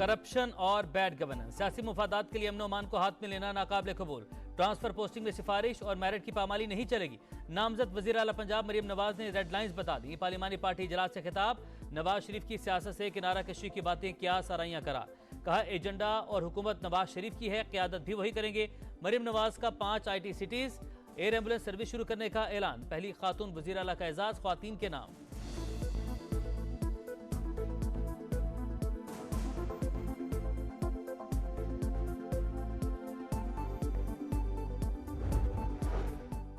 Corruption और bad governance, सियासी मुफादात के लिए अमन अमान को हाथ में लेना नाकाबिल कबूल। ट्रांसफर पोस्टिंग में सिफारिश और मेरिट की पामाली नहीं चलेगी। नामजद वजीर आला पंजाब मरियम नवाज ने रेड लाइंस बता दी। पार्लिमानी पार्टी इजलास से खिताब, नवाज शरीफ की सियासत से किनारा कशी की बातें क्या सराहियां करा। कहा एजेंडा और हुकूमत नवाज शरीफ की है, क़यादत भी वही करेंगे। मरियम नवाज का 5 IT cities air ambulance service शुरू करने का ऐलान। पहली खातून वजीर आला का एजाज ख्वातीन के नाम।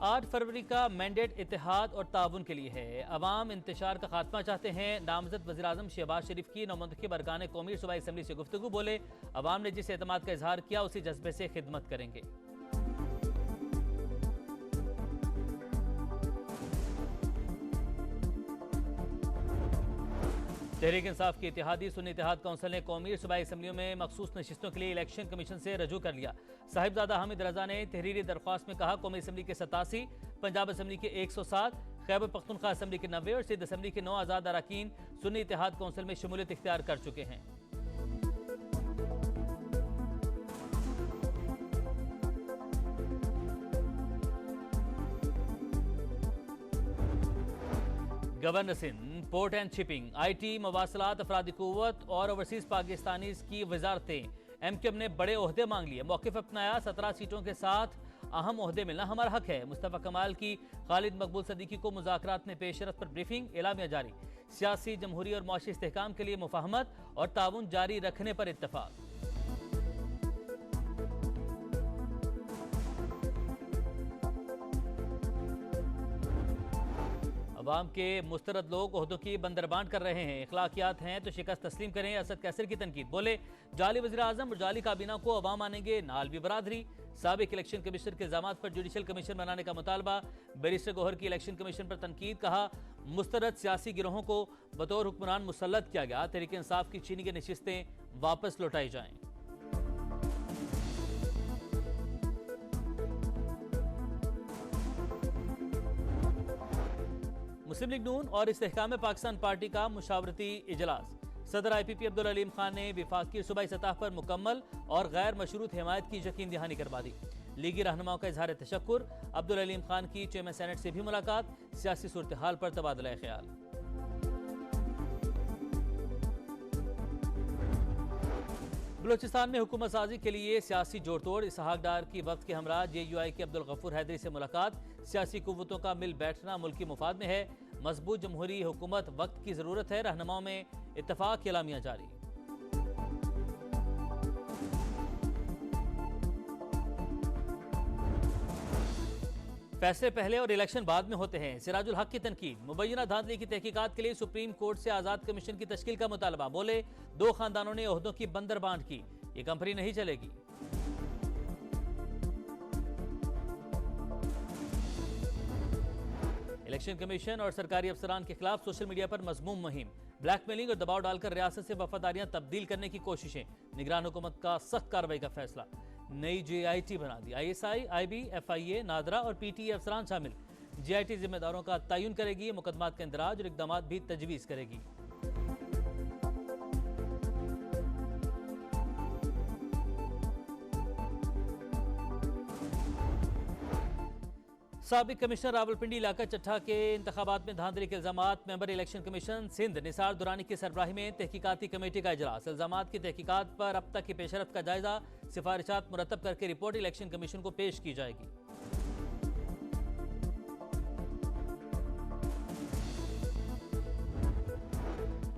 आठ फरवरी का मैंडेट इत्तेहाद और ताउन के लिए है। अवाम इंतशार का खात्मा चाहते हैं। नामजद वज़ीर आज़म शहबाज शरीफ की नौमंतखब अरकान कौमी सूबाई असम्बली से गुफ्तगू, बोले अवाम ने जिस एतमाद का इजहार किया उसी जज्बे से खिदमत करेंगे। तहरीक इंसाफ की इत्तेहादी सुन्नी इत्तेहाद कौंसिल ने कौमी सूबाई असम्बलियों में मखसूस नशिस्तों के लिए इलेक्शन कमीशन से रजू कर लिया। साहिबजादा हामिद रजा ने तहरीरी दरख्वास्त में कहा कौमी असम्बली के 87, पंजाब असम्बली के 107, खैबर पख्तूनख्वा असम्बली के 90 और सिंध असम्बली के 9 आज़ाद अरकान सुन्नी इत्तेहाद कौंसिल में शमूलियत इख्तियार कर चुके हैं। Governor Sindh, port and shipping, IT, मवासलात, अफरादी कुव्वत और ओवरसीज पाकिस्तानीज की वजारतें। MQM ने बड़े ओहदे मांग लिए, मौक़िफ़ अपनाया। 17 सीटों के साथ अहम ओहदे मिलना हमारा हक है। मुस्तफ़ा कमाल की खालिद मकबूल सदीकी को मुज़ाकरात में पेशरफ्त पर ब्रीफिंग, एलामिया जारी। सियासी, जमहूरी और मुआशी इस्तेहकाम के लिए मुफाहमत और ताउन जारी रखने पर इत्तफाक। अवाम के मुस्तरद लोग ओहदों की बंदरबांट कर रहे हैं। इखलाकियात हैं तो शिकस्त तस्लीम करें। असद कैसर की तनकीद, बोले जाली वज़ीर आज़म और जाली काबीना को अवाम मानेंगे, नालवी बरादरी। साबिक इलेक्शन कमिश्नर के इल्जामात पर जुडिशल कमीशन बनाने का मुतालबा। बैरिस्टर गौहर की इलेक्शन कमीशन पर तनकीद, कहा मुस्तरद सियासी गिरोहों को बतौर हुक्मरान मुसल्लत किया गया। तहरीक इंसाफ की चीनी की नशिस्तें वापस लौटाई जाएं। मुस्लिम लीग नून और इस्तेहकाम पाकिस्तान पार्टी का मुशावरती इजलास। सदर IPP अब्दुल अलीम खान ने विफाकी सूबाई सतह पर मुकम्मल और गैर मशरूत हिमायत की यकीन दहानी करवा दी। लीगी रहनुमाओं का इजहार तशक्कुर। अब्दुल अलीम खान की चेयरमैन सेनेट से भी मुलाकात। सियासी सूरत हाल पर तबादला ख्याल। बलूचिस्तान में हुकूमत साजी के लिए सियासी जोड़ तोड़। इसहाक डार की वक्त के हमरा JUI के अब्दुल गफूर हैदरी से मुलाकात। सियासी कुव्वतों का मिल बैठना मुल्की मुफाद में है। मजबूत जमहूरी हुकूमत वक्त की जरूरत है। रहनुमाओं में इत्तफाक एलामिया जारी। फैसले पहले और इलेक्शन बाद में होते हैं। सिराजुल हक की तनकीद, मुबैना धांधली की तहकीकात के लिए सुप्रीम कोर्ट से आजाद कमीशन की तश्कील का मुतालबा। बोले 2 खानदानों ने ओहदों की बंदरबांट की, ये कंपनी नहीं चलेगी। इलेक्शन कमीशन और सरकारी अफसरान के खिलाफ सोशल मीडिया पर मजमूम मुहिम। ब्लैकमेलिंग और दबाव डालकर रियासत से वफादारियां तब्दील करने की कोशिशें। निगरान हुकूमत का सख्त कार्रवाई का फैसला। नई JIT बना दी। ISI, IB, FIA, नादरा और PTE अफसरान शामिल। JIT जिम्मेदारों का तयन करेगी। मुकदमात का इंदराज और इकदाम भी तजवीज़ करेगी। साबिक कमिश्नर रावलपिंडी इलाका चट्ठा के इंतखाबात में धांधली के इल्जामात। Member election commission Sindh Nisar Durrani की सरबराही में तहकीकाती कमेटी का इजलास। इल्जामात की तहकीकात पर अब तक की पेशरफ्त का जायजा। सिफारिशात मुरतब करके रिपोर्ट इलेक्शन कमीशन को पेश की जाएगी।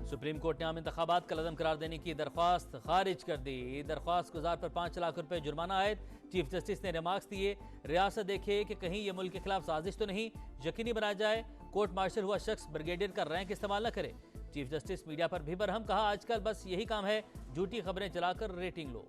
सुप्रीम कोर्ट ने आम इंतखाबात का लदम करार देने की दरख्वास्त खारिज कर दी। दरख्वास्त गुजार पर 5 लाख रुपए जुर्माना आयद। चीफ जस्टिस ने रिमार्क्स दिए, रियासत देखे कि कहीं ये मुल्क के खिलाफ साजिश तो नहीं। यकीनी बनाया जाए कोर्ट मार्शल हुआ शख्स ब्रिगेडियर का रैंक इस्तेमाल न करे। चीफ जस्टिस मीडिया पर भी बरहम, कहा आजकल बस यही काम है, झूठी खबरें चलाकर रेटिंग लो।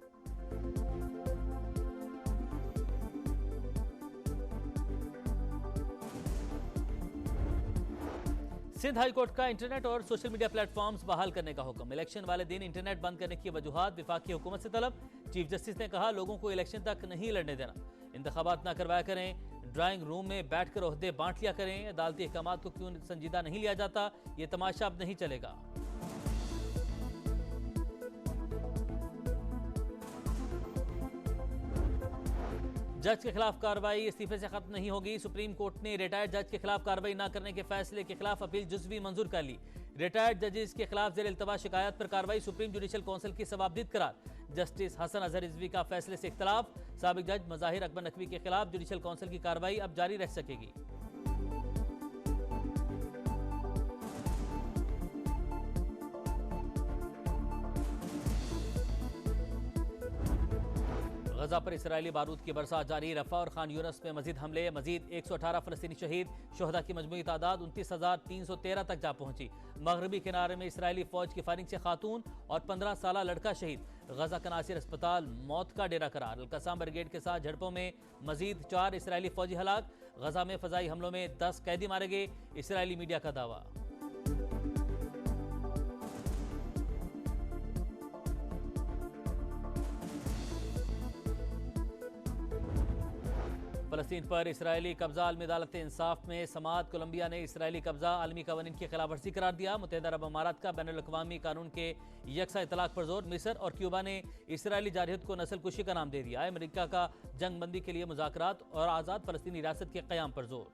सिंध हाई कोर्ट का इंटरनेट और सोशल मीडिया प्लेटफॉर्म्स बहाल करने का हुक्म। इलेक्शन वाले दिन इंटरनेट बंद करने की वजूहात विफाकी हुकूमत से तलब। चीफ जस्टिस ने कहा लोगों को इलेक्शन तक नहीं लड़ने देना। इंतखाबात ना करवाया करें। ड्राइंग रूम में बैठकर ओहदे बांट लिया करें। अदालती अहकामात को क्यों संजीदा नहीं लिया जाता, ये तमाशा अब नहीं चलेगा। जज के खिलाफ कार्रवाई इस्तीफे से खत्म नहीं होगी। सुप्रीम कोर्ट ने रिटायर्ड जज के खिलाफ कार्रवाई न करने के फैसले के खिलाफ अपील जुज़वी मंजूर कर ली। रिटायर्ड जजेस के खिलाफ जेर इल्तवा शिकायत पर कार्रवाई सुप्रीम जुडिशल काउंसिल की सवाबदीद करार। जस्टिस हसन अजहर रिजवी का फैसले से इख्तलाफ। साबिक जज मज़ाहिर अकबर नकवी के खिलाफ जुडिशल काउंसिल की कार्रवाई अब जारी रह सकेगी। गजा पर इसराइली बारूद की बरसात जारी। रफा और खान यूनस में मजीद हमले। मजीद 118 फलस्तीनी शहीद। शोहदा की मजमूई तादाद 29,313 तक जा पहुंची। मगरबी किनारे में इसराइली फौज की फायरिंग से खातून और 15 साल लड़का शहीद। गजा का नासिर अस्पताल मौत का डेरा करार। अल-कसाम ब्रिगेड के साथ झड़पों में मजीद 4 इसराइली फौजी हलाक। गजा में फजाई हमलों में 10 कैदी मारे गए। इसराइली मीडिया का दावा। फलस्तीन पर इसराइली कब्जा आलमी अदालत इंसाफ में समात। कोलंबिया ने इसराइली कब्जा आलमी कवानीन की खिलाफवर्जी करार दिया। मुत्तहिदा अरब अमारात का बैनुल अक़वामी कानून के यकसा इतलाक पर जोर। मिस्र और क्यूबा ने इसराइली जारहियत को नस्ल कुशी का नाम दे दिया है। अमेरिका का जंग बंदी के लिए मुज़ाकरात और आज़ाद फलस्तीनी रियासत के क़याम पर जोर।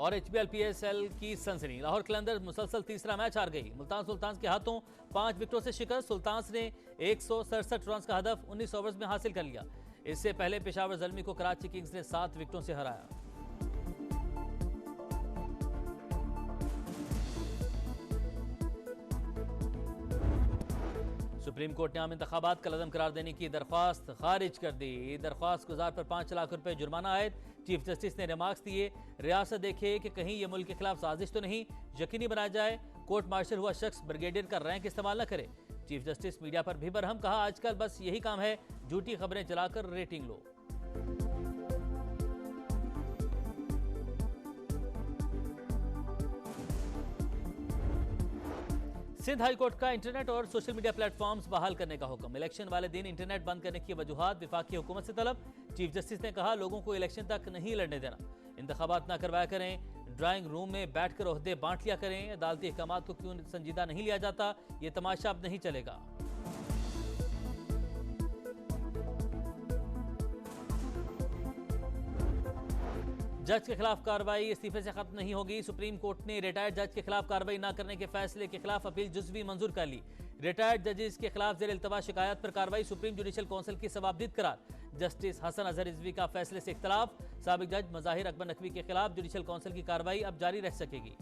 और HBL-PSL की सनसनी। लाहौर कलंदर्स मुसलसल तीसरा मैच हार गई। मुल्तान सुल्तान्स के हाथों 5 विकेटों से शिकस्त। सुल्तान्स ने 167 रन का हदफ 19 ओवर्स में हासिल कर लिया। इससे पहले पेशावर ज़ल्मी को कराची किंग्स ने 7 विकेटों से हराया। सुप्रीम कोर्ट ने आम इंतखाबात का लज़म करार देने की दरख्वास्त खारिज कर दी। दरख्वास्त गुजार पर 5 लाख रुपए जुर्माना आयद। चीफ जस्टिस ने रिमार्क्स दिए, रियासत देखे कि कहीं ये मुल्क के खिलाफ साजिश तो नहीं। यकीनी बनाया जाए कोर्ट मार्शल हुआ शख्स ब्रिगेडियर का रैंक इस्तेमाल न करे। चीफ जस्टिस मीडिया पर भी बरहम, कहा आजकल बस यही काम है, झूठी खबरें चलाकर रेटिंग लो। सिंध हाई कोर्ट का इंटरनेट और सोशल मीडिया प्लेटफॉर्म्स बहाल करने का हुक्म। इलेक्शन वाले दिन इंटरनेट बंद करने की वजूहात विफाकी हुकूमत से तलब। चीफ जस्टिस ने कहा लोगों को इलेक्शन तक नहीं लड़ने देना। इंतखाबात ना करवाया करें। ड्राइंग रूम में बैठकर ओहदे बांट लिया करें। अदालती अहकामात को क्यों संजीदा नहीं लिया जाता, ये तमाशा अब नहीं चलेगा। जज के खिलाफ कार्रवाई इस्तीफे से खत्म नहीं होगी। सुप्रीम कोर्ट ने रिटायर्ड जज के खिलाफ कार्रवाई न करने के फैसले के खिलाफ अपील जुज़वी मंजूर कर ली। रिटायर्ड जजेस के खिलाफ जेर इल्तवा शिकायत पर कार्रवाई सुप्रीम जुडिशल काउंसिल की सवाबदीद करार। जस्टिस हसन अजहर रिजवी का फैसले से इख्तलाफ। साबिक जज मज़ाहिर अकबर नकवी के खिलाफ जुडिशल काउंसिल की कार्रवाई अब जारी रह सकेगी।